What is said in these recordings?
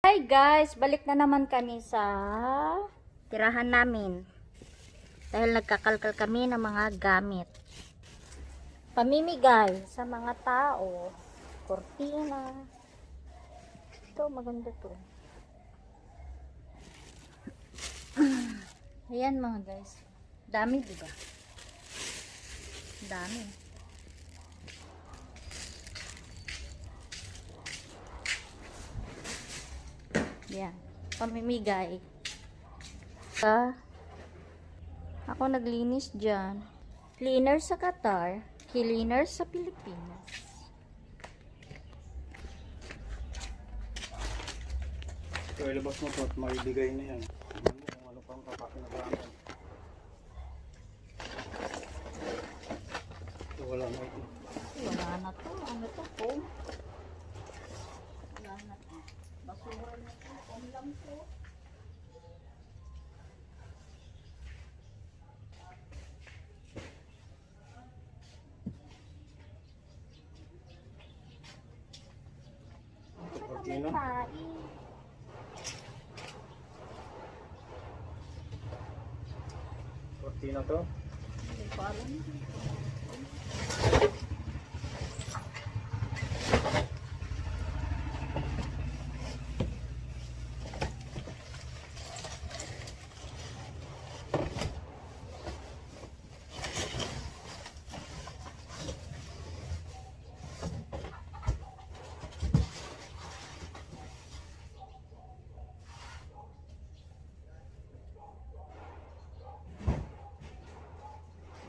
Hi guys, balik na naman kami sa tirahan namin dahil nagkakalkal kami ng mga gamit, pamimigay sa mga tao, kortina. Ito maganda to. Ayan mga guys, dami diba? Dami. Yan, pamimigay. Ako naglinis dyan. Cleaner sa Qatar, cleaner sa Pilipinas. So, ilabas mo ito at maibigay na yan. Kung ano pang papakinabangan. So, wala na ito. Wala na to. Ano to po? Wala na to. Basura na to. Ang lang to. Kortina. Kortina to. Hindi ko alam.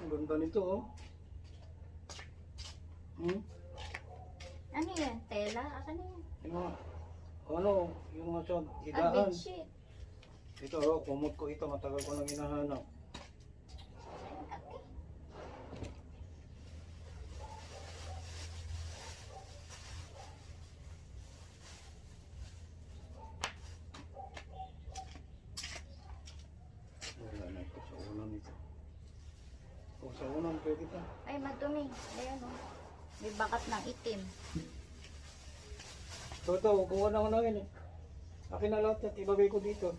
Ang ganda nito oh. Ano yan? Tela? Ano yan? Yung mga Ah, higaan. bedsheet. Ito oh, kumot ko ito. Matagal ko nang hinahanap. Wala na ito sa ulam ito. Kung sa ulam pwede pa. Ay, madumi. Ayan o. May bakat ng itim. Ito, kuha na ko na yun eh. Akin na lahat yan, ibabay ko dito.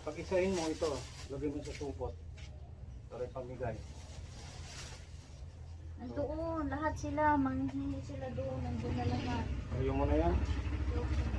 Pag-isahin mo ito, lagay mo sa supot. Para pamigay. Nandoon, lahat sila. Manghihingi sila doon. Nandun na lahat. Ayaw mo na yan? Doon.